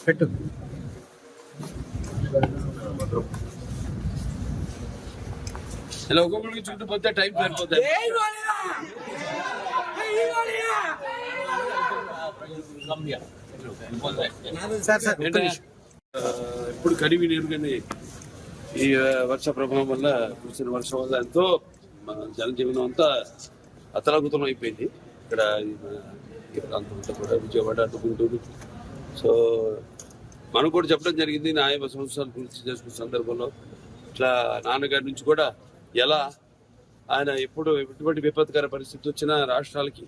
పెట్టు. ఇలా ఒక్కొక్కరికి చుట్టుపోతే టైం సరిపోతుంది. ఇప్పుడు కడివి నీరుగానే ఈ వర్ష ప్రభావం వల్ల కురిసిన వర్షం వల్ల ఎంతో మన జనజీవనం అంతా అతలాకుతలం అయిపోయింది. ఇక్కడ ఈ ప్రాంతం అంతా కూడా విజయవాడ అటు గుంటూరు. సో మనం కూడా చెప్పడం జరిగింది 50 సంవత్సరాలు పూర్తి చేసుకున్న సందర్భంలో ఇట్లా నాన్నగారి నుంచి కూడా ఎలా ఆయన ఎప్పుడు ఎటువంటి విపత్కర పరిస్థితి వచ్చినా రాష్ట్రాలకి,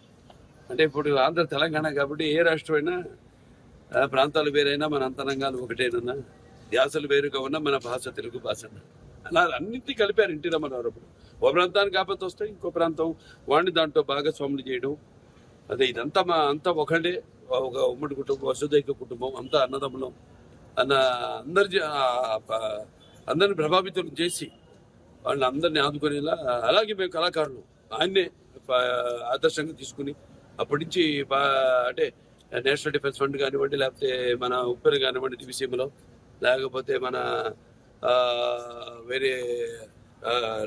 అంటే ఇప్పుడు ఆంధ్ర తెలంగాణ కాబట్టి ఏ రాష్ట్రమైనా ప్రాంతాలు వేరైనా మన అంతరంగాలు ఒకటేనన్నా, ధ్యాసలు వేరుగా ఉన్నా మన భాష తెలుగు భాష అలా అన్నింటినీ కలిపారు ఎన్టీ రామారావు. ఓ ప్రాంతానికి ఆపత్తి వస్తే ఇంకో ప్రాంతం వాడిని దాంట్లో భాగస్వాములు చేయడం, అదే ఇదంతా అంతా ఒకటే, ఒక ఉమ్మడి కుటుంబం, వసుదైక కుటుంబం, అంతా అన్నదమ్ములం అన్న అందరిని ప్రభావితం చేసి వాళ్ళని అందరినీ ఆదుకునేలా, అలాగే మేము కళాకారులు ఆయన్నే ఆదర్శంగా తీసుకుని అప్పటి నుంచి అంటే నేషనల్ డిఫెన్స్ ఫండ్ కానివ్వండి, లేకపోతే మన ఉప్పెన కానివ్వండి దివిసీమలో, లేకపోతే మన వేరే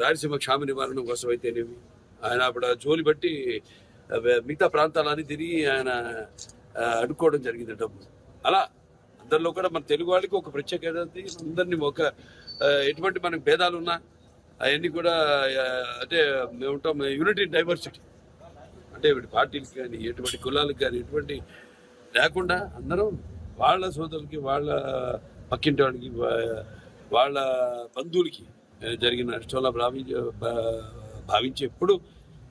రాయలసీమ క్షామ నివారణ కోసం అయితేనేమి ఆయన అప్పుడు జోలి బట్టి మిగతా ప్రాంతాలన్నీ తిరిగి ఆయన అడుక్కోవడం జరిగింది డబ్బు. అలా అందరిలో కూడా మన తెలుగు వాళ్ళకి ఒక ప్రత్యేకత, అందరినీ ఒక ఎటువంటి మనకు భేదాలు ఉన్నా అవన్నీ కూడా అంటే మేము ఉంటాం యూనిటీ డైవర్సిటీ, అంటే పార్టీలకు కానీ ఎటువంటి కులాలకు కానీ ఎటువంటి లేకుండా అందరం వాళ్ళ సోదరులకి, వాళ్ళ పక్కింటి వాళ్ళకి, వాళ్ళ బంధువులకి జరిగిన నష్టంలా భావించి ఎప్పుడు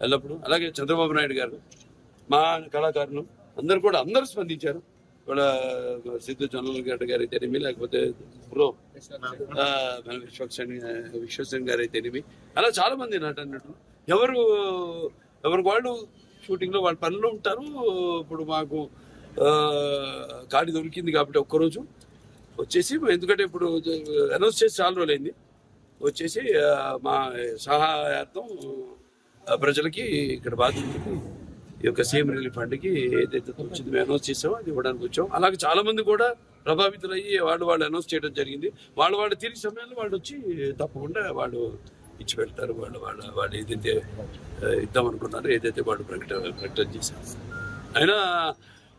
ఎల్లప్పుడు. అలాగే చంద్రబాబు నాయుడు గారు, మా కళాకారులు అందరూ స్పందించారు. వాళ్ళ సిద్ధు జొన్నలగడ్డ గారు అయితేనేమి, లేకపోతే ప్రో విశ్వసేన్ గారు అయితేనేమి, అలా చాలా మంది నటులు ఎవరికి వాళ్ళు షూటింగ్లో వాళ్ళ పనులు ఉంటారు. ఇప్పుడు మాకు ఖాళీ దొరికింది కాబట్టి ఒక్కరోజు వచ్చేసి, ఎందుకంటే ఇప్పుడు అనౌన్స్ చేసి చాలా రోజులైంది, వచ్చేసి మా సహాయార్థం ప్రజలకి ఇక్కడ బాధితులకి ఈ యొక్క సీఎం రిలీఫ్ ఫండ్కి ఏదైతే వచ్చింది మేము అనౌన్స్ చేసామో అది ఇవ్వడానికి వచ్చాం. అలాగే చాలా మంది కూడా ప్రభావితులయ్యి వాళ్ళు అనౌన్స్ చేయడం జరిగింది. వాళ్ళు తిరిగి సమయంలో వాళ్ళు వచ్చి తప్పకుండా వాళ్ళు ఇచ్చి వెళ్తారు. వాళ్ళు ఏదైతే ఇద్దాం అనుకున్నారో, ఏదైతే వాళ్ళు ప్రకటన చేశారు. అయినా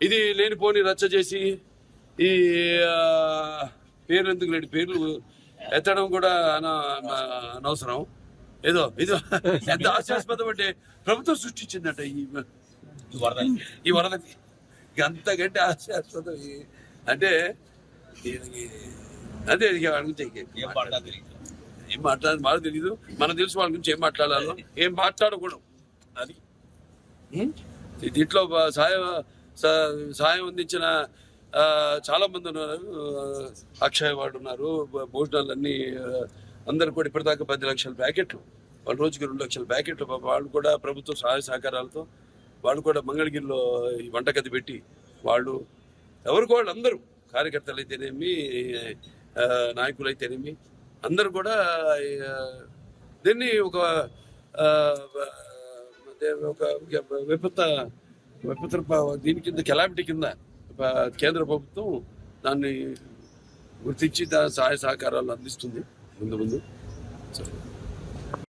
ఇది లేనిపోని రచ్చ చేసి ఈ పేర్లు ఎందుకు లేని పేర్లు ఎత్తడం కూడా అనవసరం. ఏదో ఎంత హాస్యాస్పదం అంటే ప్రభుత్వం సృష్టించిందట ఈ వరదకి, అంతకంటే హాస్యాస్పదం అంటే దీనికి అదే వాళ్ళ గురించి ఏం మాట్లాడాలి మాకు తెలియదు. మనకు తెలుసు వాళ్ళ గురించి ఏం మాట్లాడాలో, ఏం మాట్లాడకూడదు. అది దీంట్లో సహాయం అందించిన చాలా మంది ఉన్నారు. అక్షయ్ వాడు ఉన్నారు, భోజనాలన్నీ అందరు కూడా ఇప్పటిదాకా 10 లక్షల ప్యాకెట్లు, వాళ్ళు రోజుకి 2 లక్షల ప్యాకెట్లు వాళ్ళు కూడా ప్రభుత్వ సహాయ సహకారాలతో వాళ్ళు కూడా మంగళగిరిలో ఈ వంటగది పెట్టి వాళ్ళు ఎవరికి వాళ్ళు అందరూ కార్యకర్తలు అయితేనేమి, నాయకులు అయితేనేమి అందరూ కూడా దీన్ని ఒక విపత్తు దీని కింద కెలామిటీ కింద కేంద్ర ప్రభుత్వం దాన్ని గుర్తించి సహాయ సహకారాలు అందిస్తుంది ముందు.